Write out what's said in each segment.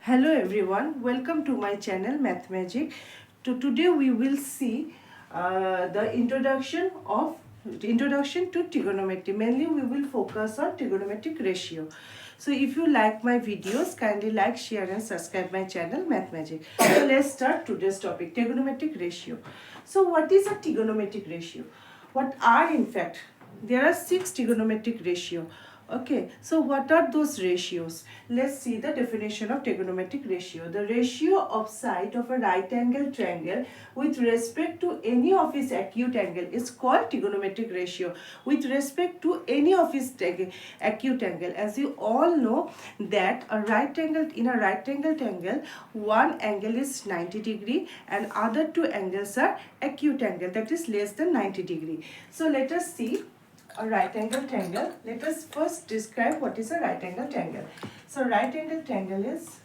Hello everyone, welcome to my channel Math Magic. Today we will see the introduction to trigonometry. Mainly we will focus on trigonometric ratio. So if you like my videos, kindly like, share and subscribe my channel Math Magic. So let's start today's topic, trigonometric ratio. So what is a trigonometric ratio? What are in fact? There are 6 trigonometric ratio. Okay, so what are those ratios? Let's see the definition of trigonometric ratio. The ratio of side of a right angle triangle with respect to any of its acute angle is called trigonometric ratio. With respect to any of its acute angle, as you all know that in a right angle triangle, one angle is 90 degree and other two angles are acute angle, that is less than 90 degree. So let us see a right angle triangle. Let us first describe what is a right angle triangle. So right angle triangle is,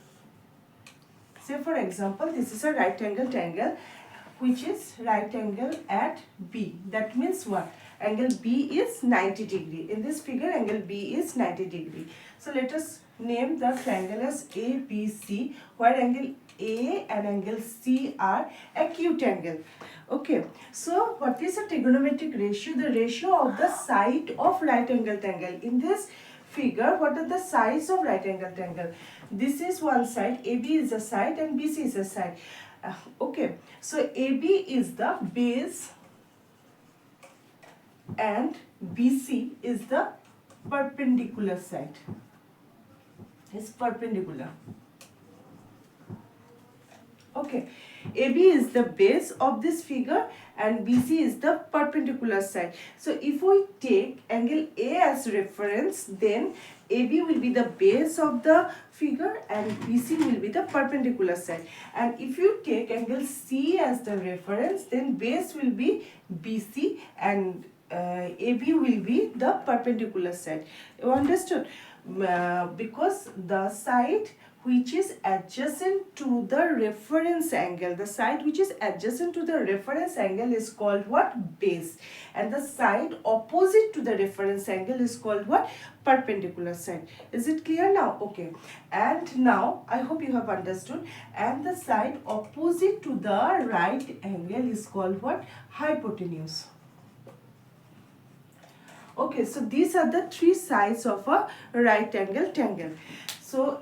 say for example, this is a right angle triangle which is right angle at B. That means what? Angle B is 90 degree. In this figure, angle B is 90 degree. So let us name the triangle as ABC, where angle A and angle C are acute angle. Okay, so what is a trigonometric ratio? The ratio of the side of right angle triangle. In this figure, what are the sides of right angle triangle? This is one side, AB is a side and BC is a side. Okay, so AB is the base and BC is the perpendicular side. It's perpendicular. Okay, AB is the base of this figure and BC is the perpendicular side. So if we take angle A as reference, then AB will be the base of the figure and BC will be the perpendicular side. And if you take angle C as the reference, then base will be BC and AB will be the perpendicular side. You understood? Because the side which is adjacent to the reference angle, the side which is adjacent to the reference angle is called what? Base. And the side opposite to the reference angle is called what? Perpendicular side. Is it clear now? Okay. And now I hope you have understood. And the side opposite to the right angle is called what? Hypotenuse. Okay, so these are the three sides of a right angle triangle. So,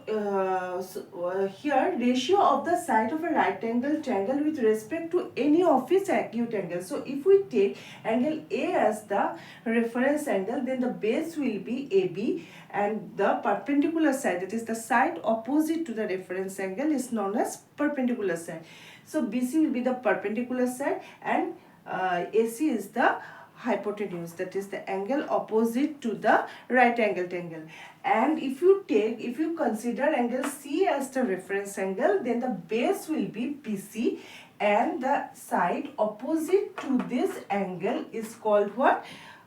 here ratio of the side of a right angle triangle with respect to any of its acute angles. So if we take angle A as the reference angle, then the base will be AB and the perpendicular side, that is the side opposite to the reference angle, is known as perpendicular side. So BC will be the perpendicular side and AC is the hypotenuse, that is the angle opposite to the right angle triangle. And if you consider angle C as the reference angle, then the base will be BC and the side opposite to this angle is called what?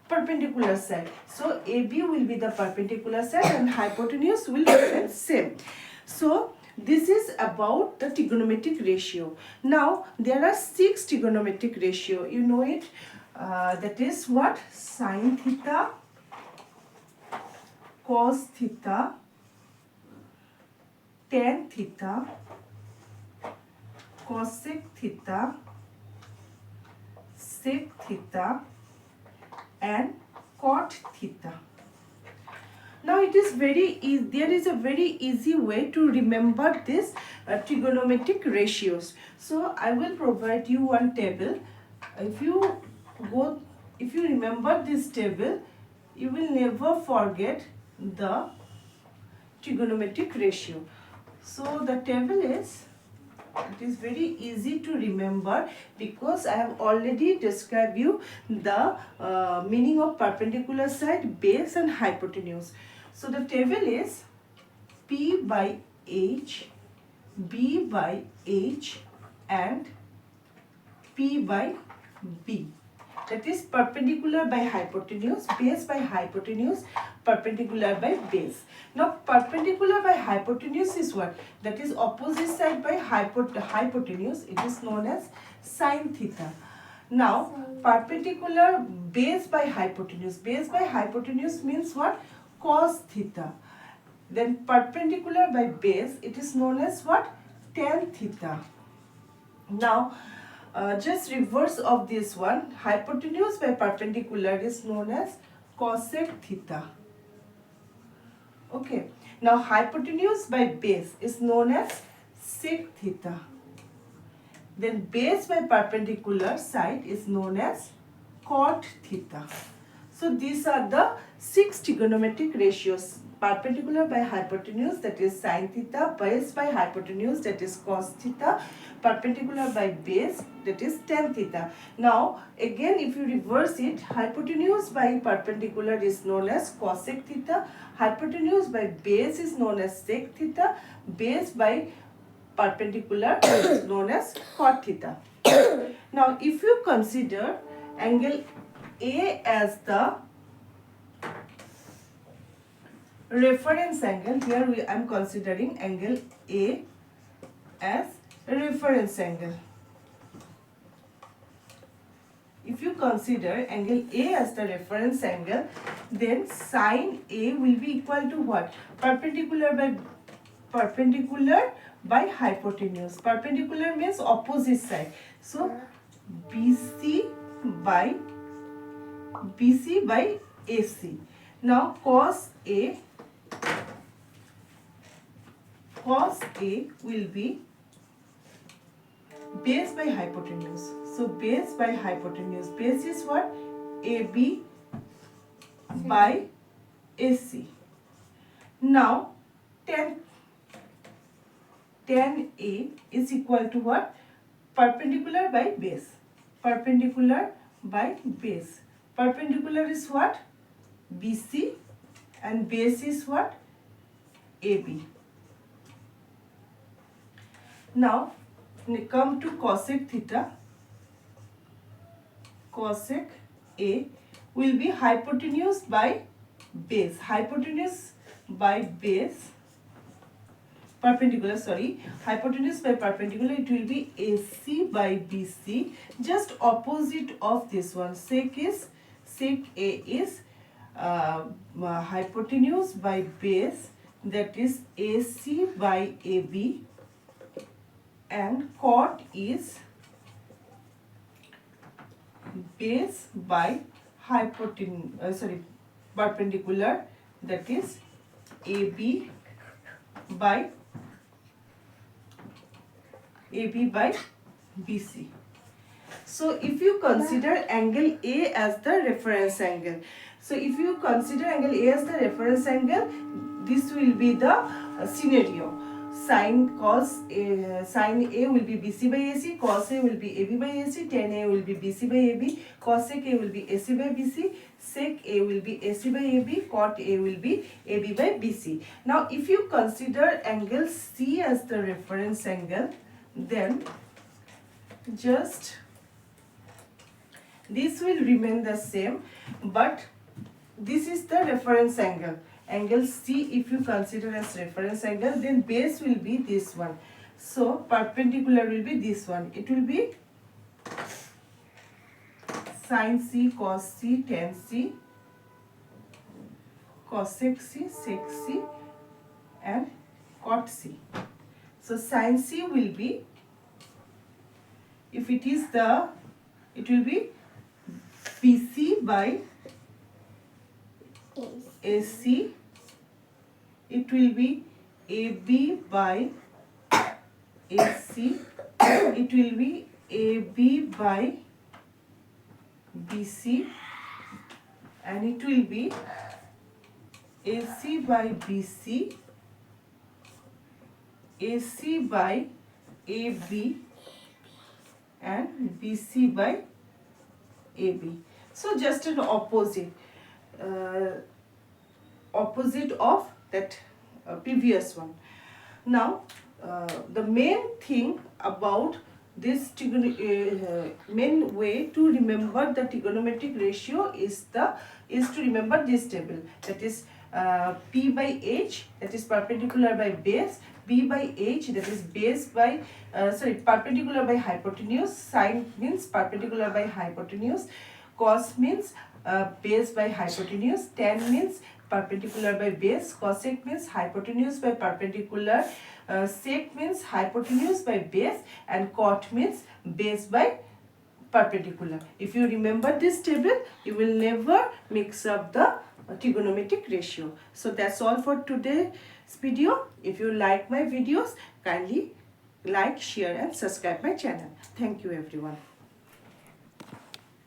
Perpendicular side. So AB will be the perpendicular side and hypotenuse will be same. So this is about the trigonometric ratio. Now there are 6 trigonometric ratio. You know it. That is what? Sin theta, cos theta, tan theta, cosec theta, sec theta and cot theta. Now it is very easy. There is a very easy way to remember this trigonometric ratios. So I will provide you one table. If you remember this table, you will never forget the trigonometric ratio. So the table is, it is very easy to remember because I have already described you the meaning of perpendicular side, base and hypotenuse. So the table is P by H, B by H and P by B. That is perpendicular by hypotenuse, base by hypotenuse, perpendicular by base. Now perpendicular by hypotenuse is what? That is opposite side by hypotenuse. It is known as sin theta. Now perpendicular base by hypotenuse. Base by hypotenuse means what? Cos theta. Then perpendicular by base, it is known as what? Tan theta. Now, just reverse of this one, hypotenuse by perpendicular is known as cosec theta. Okay. Now, hypotenuse by base is known as sec theta. Then base by perpendicular side is known as cot theta. So these are the 6 trigonometric ratios. Perpendicular by hypotenuse, that is sin theta. Base by hypotenuse, that is cos theta. Perpendicular by base, that is tan theta. Now again, if you reverse it, hypotenuse by perpendicular is known as cosec theta. Hypotenuse by base is known as sec theta. Base by perpendicular is known as cot theta. Now if you consider angle A as the reference angle, here I am considering angle A as a reference angle. If you consider angle A as the reference angle, then sin A will be equal to what? Perpendicular by hypotenuse. Perpendicular means opposite side. So BC by AC. Now cos A will be base by hypotenuse. So base by hypotenuse. Base is what? AB by AC. Now tan A is equal to what? Perpendicular by base. Perpendicular by base. Perpendicular is what? BC, and base is what? AB. Now come to cosec theta. Cosec A will be hypotenuse by base. Hypotenuse by base. Hypotenuse by perpendicular, it will be AC by BC, just opposite of this one. Sec A is hypotenuse by base, that is AC by AB, and cot is base by perpendicular, that is AB by BC. So if you consider angle A as the reference angle, this will be the scenario. Sin A will be BC by AC, cos A will be AB by AC, tan A will be BC by AB, cosec A will be AC by BC, sec A will be AC by AB, cot A will be AB by BC. Now if you consider angle C as the reference angle, then just this will remain the same, but this is the reference angle. Angle C, if you consider as reference angle, then base will be this one. So perpendicular will be this one. It will be sin C, cos C, tan C, cosec C, sec C, and cot C. So sin C will be, if it is the, it will be BC by AC, it will be AB by AC, it will be AB by BC, and it will be AC by BC, AC by AB, and BC by AB. So just an opposite of that previous one. Now the main thing about this main way to remember the trigonometric ratio is to remember this table, that is P by H, that is perpendicular by base, B by H, that is base by perpendicular by hypotenuse, sin means perpendicular by hypotenuse, cos means base by hypotenuse, tan means perpendicular by base, cosec means hypotenuse by perpendicular, sec means hypotenuse by base, and cot means base by perpendicular. If you remember this table, you will never mix up the trigonometric ratio. So that's all for today's video. If you like my videos, kindly like, share and subscribe my channel. Thank you everyone.